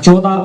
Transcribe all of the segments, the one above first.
14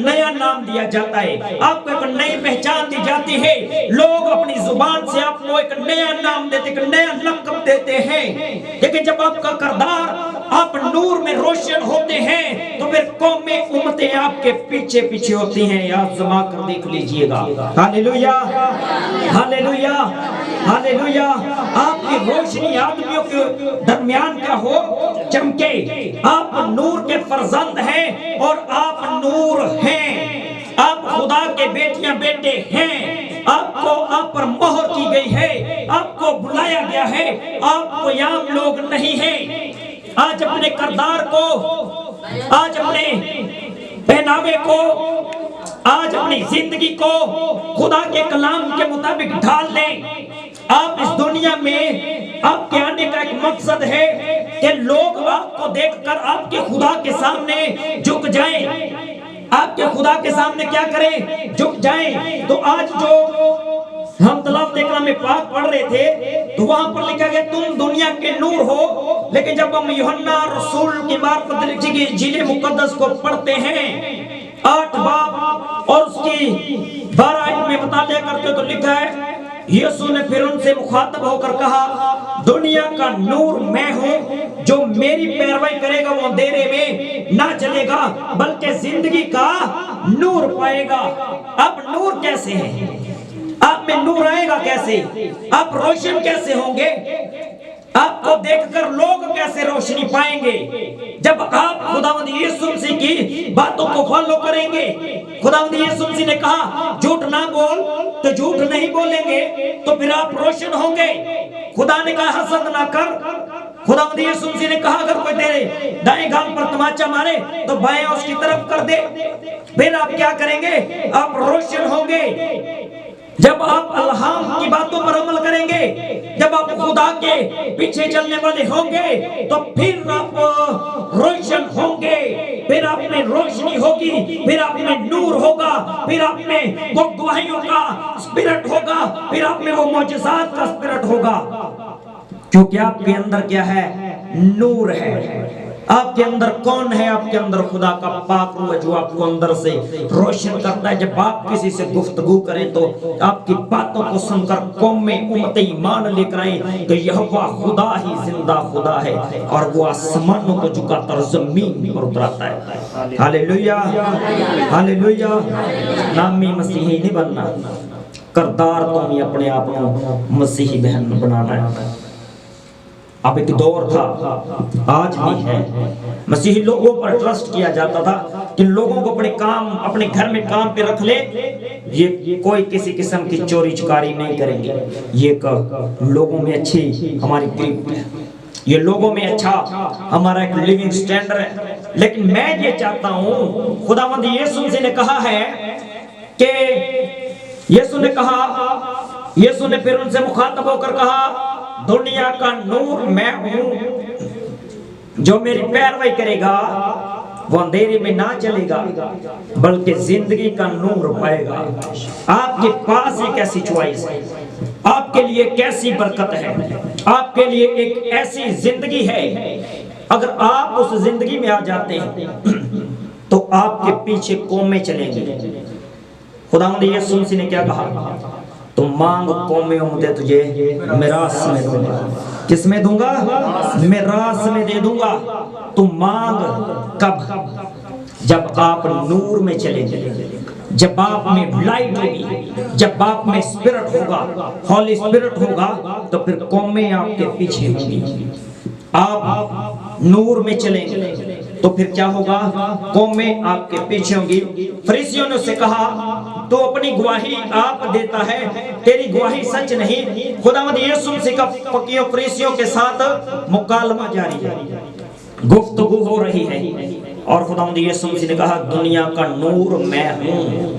نیا نام دیا جاتا ہے، آپ کو ایک نئی پہچان دی جاتی ہے۔ لوگ اپنی زبان سے آپ کو ایک نیا نام دیتے، ایک نیا لقب دیتے ہیں، لیکن جب آپ کا کردار آپ نور میں روشن ہوتے ہیں تو پھر قومیں امتیں آپ کے پیچھے پیچھے ہوتی ہیں۔ آپ زما کر دیکھ لیجئے گا۔ ہاللیلویہ، ہاللیلویہ، ہاللیلویہ۔ آپ کی روشنی آدمیوں کے درمیان کیا ہو، چمکے۔ آپ نور کے فرزند ہیں اور آپ نور ہیں، آپ خدا کے بیٹیاں بیٹے ہیں، آپ پر مہر کی گئی ہے، آپ کو بلایا گیا ہے، آپ کوئی عام لوگ نہیں ہیں۔ آج اپنے کردار کو، آج اپنے پہناوے کو، آج اپنی زندگی کو خدا کے کلام کے مطابق ڈھال لیں۔ آپ اس دنیا میں آپ کے آنے کا ایک مقصد ہے کہ لوگ آپ کو دیکھ کر آپ کے خدا کے سامنے جھک جائیں، آپ کے خدا کے سامنے کیا کریں، جھک جائیں۔ تو آج جو ہم تلاوت کلام پاک پڑھ رہے تھے تو وہاں پر لکھا گیا تم دنیا کے نور ہو، لیکن جب ہم یوحنا رسول کی معرفت لکھی گئی انجیل مقدس کو پڑھتے ہیں 8 باب اور اس کی 12 آیت میں مطالعہ کرتے تو لکھا ہے یسوع نے پھر ان سے مخاطب ہو کر کہا دنیا کا نور میں ہوں، جو میری پیروی کرے گا وہ اندھیرے میں نہ چلے گا بلکہ زندگی کا نور پائے گا۔ اب نور کیسے ہیں؟ آپ میں نور آئے گا کیسے؟ آپ روشن کیسے ہوں گے؟ آپ کو دیکھ کر لوگ کیسے روشنی پائیں گے؟ جب آپ خداوند یسوع مسیح کی باتوں کو فالو کریں گے۔ خداوند یسوع مسیح نے کہا جھوٹ نہ بول، تو جھوٹ نہیں بولیں گے تو پھر آپ روشن ہوں گے۔ خدا نے کہا حسد نہ کر، خداوند یسوع مسیح نے کہا اگر کوئی تیرے دائیں گام پر تماچا مارے تو بائیں اس کی طرف کر دے۔ پھر آپ کیا کریں گے؟ آپ روشن ہوں گے۔ جب آپ الہام کی باتوں پر عمل کریں گے، جب آپ خدا کے پیچھے چلنے والے ہوں گے تو پھر آپ روشن ہوں گے، پھر آپ میں روشنی ہوگی، پھر آپ میں نور ہوگا، پھر آپ میں وہ گواہیوں کا اسپرٹ ہوگا، پھر آپ میں وہ معجزات کا اسپرٹ ہوگا، کیونکہ آپ کے اندر کیا ہے؟ نور ہے۔ آپ کے اندر کون ہے؟ آپ کے اندر خدا کا پاک روح ہے جو آپ کو اندر سے روشن کرتا ہے۔ جب آپ کسی سے گفتگو کریں تو آپ کی باتوں کو سن کر قومیں امتیں ایمان لے کر آئیں کہ یہوہ خدا ہی زندہ خدا ہے اور وہ آسمانوں کو جھکاتا اور زمین پر اتراتا ہے۔ ہاللیلویہ، ہاللیلویہ۔ نامی مسیحی نہیں بننا، کردار تو ہی اپنے آپ کو مسیحی بہن بنانا ہے۔ اب ایک دور تھا، آج بھی ہے، مسیحی لوگوں پر ٹرسٹ کیا جاتا تھا کہ لوگوں کو اپنے گھر میں کام پہ رکھ لے، یہ کوئی کسی قسم کی چوری چکاری نہیں کریں گے، یہ لوگوں میں اچھی ہماری گریپ ہے، یہ لوگوں میں اچھا ہمارا ایک لیونگ سٹینڈر ہے۔ لیکن میں یہ چاہتا ہوں، خداوند یسوع مسیح نے کہا ہے کہ یسوع نے پھر ان سے مخاطب ہو کر کہا دنیا کا نور میں ہوں، جو میری پیروی کرے گا وہ اندھیرے میں نہ چلے گا بلکہ زندگی کا نور پائے گا۔ آپ کے پاس ایک ایسی چوائس ہے، آپ کے لیے کیسی برکت ہے، آپ کے لیے ایک ایسی زندگی ہے، اگر آپ اس زندگی میں آ جاتے ہیں تو آپ کے پیچھے قومیں چلیں گی۔ خداوند یسوع مسیح نے کیا کہا؟ تم مانگ قومیں امتیں تجھے میراث میں دوں گا۔ کس میں دوں گا؟ میراث میں دے دوں گا۔ تم مانگ کب؟ جب آپ نور میں چلیں گے، جب آپ میں لائٹ ہوگی، جب آپ میں اسپرٹ ہوگا، ہولی اسپرٹ ہوگا تو پھر قومیں آپ کے پیچھے ہوں گی۔ آپ نور میں چلیں گے تو پھر کیا ہوگا؟ قومیں آپ کے پیچھے ہوں گی۔ فریسیوں نے اس سے کہا تو اپنی گواہی آپ دیتا ہے، تیری گواہی سچ نہیں۔ خداوند یسوع مسیح کا فقیوں فریسیوں کے ساتھ مکالمہ جاری ہے، گفتگو ہو رہی ہے، اور خداوند یسوع مسیح نے کہا دنیا کا نور میں ہوں۔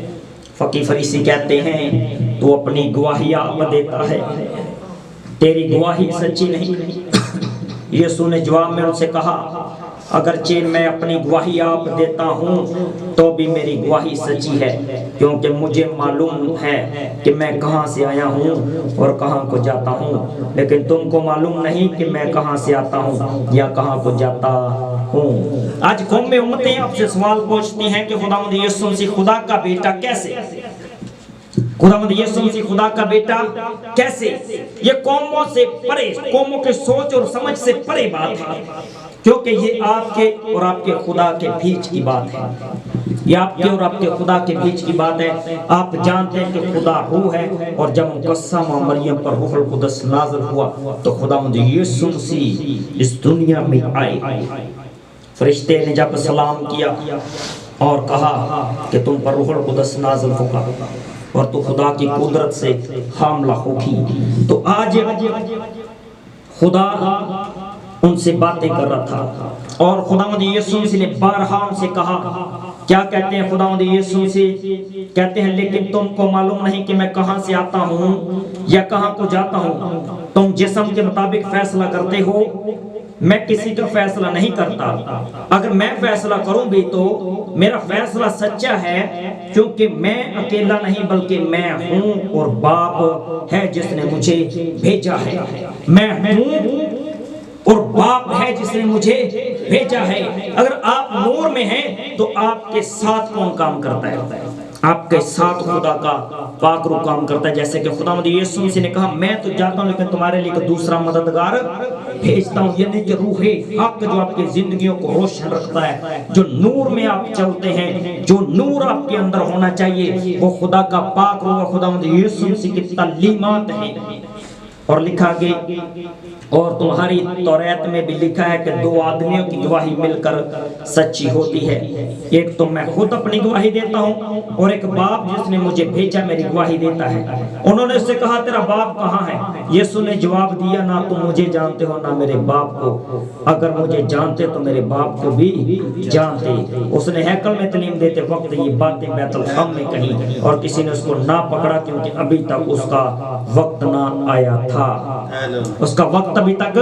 فقی فریسی کہتے ہیں تو اپنی گواہی آپ دیتا ہے، تیری گواہی سچی نہیں۔ یسوع نے جواب میں ان سے کہا اگرچہ میں اپنی گواہی آپ دیتا ہوں تو بھی میری گواہی سچی ہے، کیونکہ مجھے معلوم ہے کہ میں کہاں سے آیا ہوں اور کہاں کو جاتا ہوں، لیکن تم کو معلوم نہیں کہ میں کہاں سے آتا ہوں یا کہاں کو جاتا ہوں۔ آج قوم میں امتیں آپ سے سوال پوچھتی ہیں کہ خداوند یسوع مسیح خدا کا بیٹا کیسے؟ خداوند یسوع مسیح خدا کا بیٹا کیسے؟ یہ قوموں سے پرے، قوموں کے سوچ اور سمجھ سے پرے بات ہے، کیونکہ یہ آپ کے اور آپ کے خدا کے بیچ کی بات ہے۔ یہ آپ کے اور آپ کے خدا کے بیچ کی بات ہے۔ آپ جانتے ہیں کہ خدا روح ہے، اور جب مقدسہ مریم پر روح القدس نازل ہوا تو خداوند یسوع مسیح اس دنیا میں آئے۔ فرشتے نے جب سلام کیا اور کہا کہ تم پر روح القدس نازل ہوگا اور تو خدا کی قدرت سے حاملہ ہوگی، تو آج خدا ان سے باتیں کر رہا تھا، اور خداوند یسوع مسیح نے بارہا ان سے کہا، کیا کہتے ہیں خداوند یسوع مسیح؟ کہتے ہیں لیکن تم کو معلوم نہیں کہ میں کہاں سے آتا ہوں یا کہاں کو جاتا ہوں۔ تم جسم کے مطابق فیصلہ کرتے ہو، میں کسی کا فیصلہ نہیں کرتا۔ اگر میں فیصلہ کروں بھی تو میرا فیصلہ سچا ہے، کیونکہ میں اکیلا نہیں بلکہ میں ہوں اور باپ ہے جس نے مجھے بھیجا ہے۔ میں ہوں اور باپ ہے جس نے مجھے بھیجا ہے۔ اگر آپ نور میں ہیں تو آپ کے ساتھ کون کام کرتا ہے؟ آپ کے ساتھ خدا کا پاک روح کام کرتا ہے، جیسے کہ خداوند یسوع مسیح نے کہا میں تو جاتا ہوں لیکن تمہارے لیے ایک دوسرا مددگار بھیجتا ہوں، یعنی کہ روح حق جو آپ کی زندگیوں کو روشن رکھتا ہے، جو نور میں آپ چلتے ہیں، جو نور آپ کے اندر ہونا چاہیے وہ خدا کا پاک روح خداوند یسوع مسیح کی تعلیمات ہیں۔ اور لکھا کہ اور تمہاری توریت میں بھی لکھا ہے کہ دو آدمیوں کی گواہی مل کر سچی ہوتی ہے، ایک تو میں خود اپنی گواہی دیتا ہوں اور ایک باپ جس نے مجھے بھیجا میری گواہی دیتا ہے۔ انہوں نے اس سے کہا تیرا باپ کہاں ہے؟ یسوع نے جواب دیا نہ تم مجھے جانتے ہو نہ میرے باپ کو، اگر مجھے جانتے تو میرے باپ کو بھی جانتے۔ اس نے ہیکل میں تعلیم دیتے وقت یہ باتیں بیت الحم میں کہیں، اور کسی نے اس کو نہ پکڑا کیونکہ ابھی تک اس کا وقت نہ آیا تھا، اس کا وقت ابھی تک